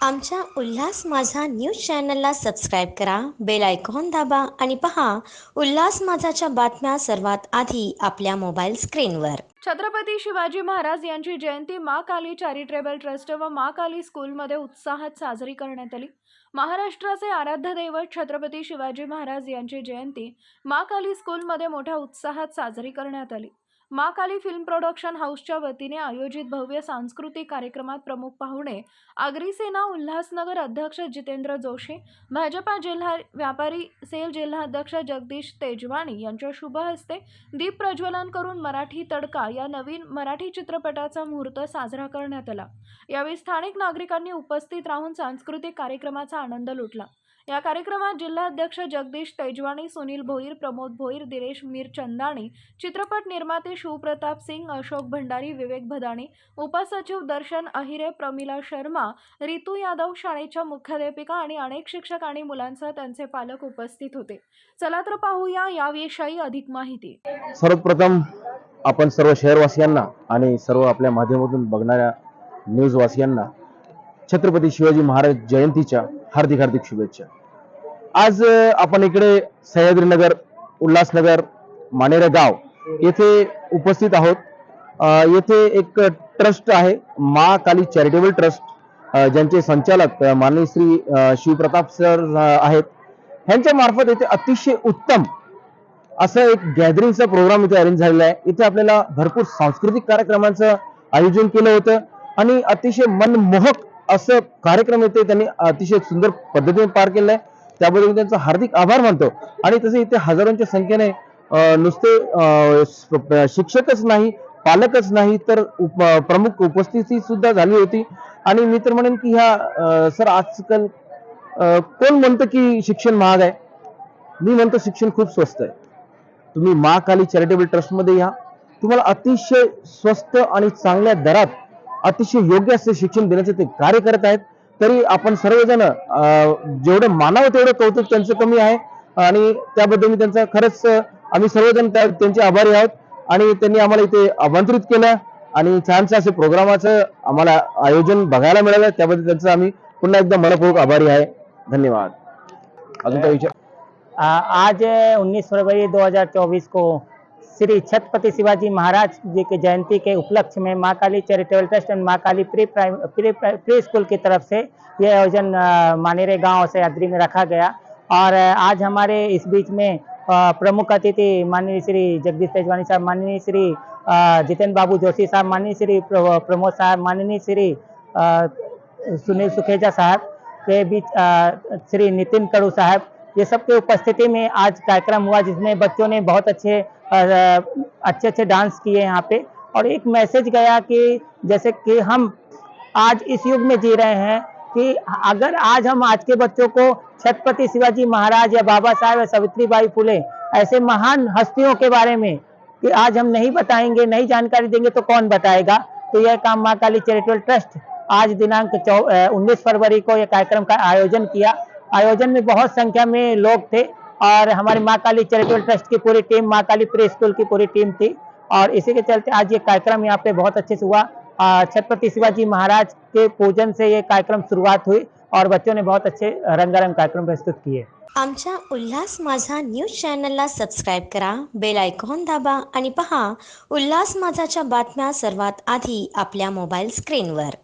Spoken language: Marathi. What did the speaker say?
आमच्या उल्हास माझा न्यूज चॅनलला सबस्क्राईब करा, बेल आयकॉन दाबा आणि पहा उल्हास माझाच्या बातम्या सर्वात आधी आपल्या मोबाईल स्क्रीनवर। छत्रपती शिवाजी महाराज यांची जयंती मा काली चॅरिटेबल ट्रस्ट व मा काली स्कूलमध्ये उत्साहात साजरी करण्यात आली। महाराष्ट्राचे आराध्य दैवत छत्रपती शिवाजी महाराज यांची जयंती मा काली स्कूलमध्ये मोठ्या उत्साहात साजरी करण्यात आली। मा काली फिल्म प्रोडक्शन हाऊसच्या वतीने आयोजित भव्य सांस्कृतिक कार्यक्रमात प्रमुख पाहुणे अग्रिसेना उल्हासनगर अध्यक्ष जितेंद्र जोशी, भाजपा जिल्हा व्यापारी सेल जिल्हाध्यक्ष जगदीश तेजवाणी यांच्या शुभ हस्ते दीप प्रज्वलन करून मराठी तडका या नवीन मराठी चित्रपटाचा मुहूर्त साजरा करण्यात आला। यावेळी स्थानिक नागरिकांनी उपस्थित राहून सांस्कृतिक कार्यक्रमाचा आनंद लुटला। या कार्यक्रमात जिल्हाध्यक्ष जगदीश तेजवाणी, सुनील भोईर, प्रमोद भोईर, दिनेश मीरचंदानी, चित्रपट निर्माते शिवप्रताप सिंग, अशोक भंडारी, विवेक भदाणी, उपसचिव दर्शन अहिरे, प्रमिला शर्मा, रितू यादव, शाळेच्या मुख्याध्यापिका आणि अनेक शिक्षक आणि मुलांसह त्यांचे पालक उपस्थित होते। चला तर पाहूया याविषयी अधिक माहिती। सर्वप्रथम आपण सर्व शहरवासियांना आणि सर्व आपल्या माध्यमातून बघणाऱ्या न्यूजवासियांना छत्रपती शिवाजी महाराज जयंतीच्या हार्दिक हार्दिक शुभेच्छा। आज आपण इकडे सह्याद्रीनगर, उल्हासनगर, मानेरे गाव येथे उपस्थित आहोत। येथे एक ट्रस्ट आहे, मा काली चॅरिटेबल ट्रस्ट, ज्यांचे संचालक माननीय श्री शिवप्रताप सर आहेत। ह्यांच्या मार्फत येथे अतिशय उत्तम असं एक गॅदरिंगचा प्रोग्राम इथे अरेंज झालेला आहे। इथे आपल्याला भरपूर सांस्कृतिक कार्यक्रमांचं आयोजन केलं होतं आणि अतिशय मनमोहक असं कार्यक्रम इथे त्यांनी अतिशय सुंदर पद्धतीने पार केलाय, त्याबद्दल मी त्यांचा हार्दिक आभार मानतो। आणि तसे इथे हजारोंच्या संख्येने नुसते शिक्षकच नाही, पालकच नाही, तर प्रमुख उपस्थिती सुद्धा झाली होती। आणि मी तर म्हणेन की ह्या सर आजकाल कोण म्हणतं की शिक्षण महाग आहे, मी म्हणतो शिक्षण खूप स्वस्त आहे। तुम्ही मा काली चॅरिटेबल ट्रस्ट मध्ये या, तुम्हाला अतिशय स्वस्त आणि चांगल्या दरात अतिशय योग्य असे शिक्षण देण्याचे ते कार्य करत आहेत। तरी आपण सर्वजण जेवढं मानावं तेवढं कौतुक त्यांचं कमी आहे आणि त्याबद्दल मी त्यांचा खरंच आम्ही सर्वजण त्यांचे आभारी आहोत। आणि त्यांनी आम्हाला इथे आमंत्रित केलं आणि छानसं असे प्रोग्रामाचं आम्हाला आयोजन बघायला मिळालं, त्याबद्दल त्यांचं आम्ही पुन्हा एकदा मनपूर्वक आभारी आहे। धन्यवाद। अजून काही विचार? आज 19 फरवरी 2024 को श्री छत्रपति शिवाजी महाराज जी की जयंती के उपलक्ष्य में माँ काली चैरिटेबल ट्रस्ट और माँ काली प्री स्कूल की तरफ से ये आयोजन मानेरे गांव सह्याद्री में रखा गया। और आज हमारे इस बीच में प्रमुख अतिथि माननीय श्री जगदीश तेजवानी साहब, माननीय श्री जितेंद्र बाबू जोशी साहब, माननीय श्री प्रमोद साहब, माननीय श्री सुनील सुखेजा साहब के बीच श्री नितिन कड़ू साहब, ये सब की उपस्थिति में आज कार्यक्रम हुआ, जिसमें बच्चों ने बहुत अच्छे डांस किए यहाँ पे। और एक मैसेज गया कि जैसे कि हम आज इस युग में जी रहे हैं कि अगर आज हम आज के बच्चों को छत्रपति शिवाजी महाराज या बाबा साहेब या सावित्रीबाई फुले ऐसे महान हस्तियों के बारे में कि आज हम नहीं बताएंगे, नहीं जानकारी देंगे तो कौन बताएगा। तो यह काम माँ काली चैरिटेबल ट्रस्ट आज दिनांक 19 फरवरी को यह कार्यक्रम का आयोजन किया। आयोजन में बहुत संख्या में लोग थे और हमारी माँ काली चैरिटेबल ट्रस्ट की पूरी टीम, माँ काली प्री स्कूल की पूरी टीम थी। और इसी के चलते आज ये कार्यक्रम यहाँ पे बहुत अच्छे से हुआ। छत्रपति शिवाजी महाराज के पूजन से ये कार्यक्रम शुरुआत हुई और बच्चों ने बहुत अच्छे रंगारंग कार्यक्रम प्रस्तुत किए। आमच्या उल्हास माझा न्यूज चॅनलला सबस्क्राईब करा, बेल आयकॉन दाबा आणि पहा उल्हास माझाच्या बातम्या सर्वात आधी आपल्या मोबाईल स्क्रीनवर।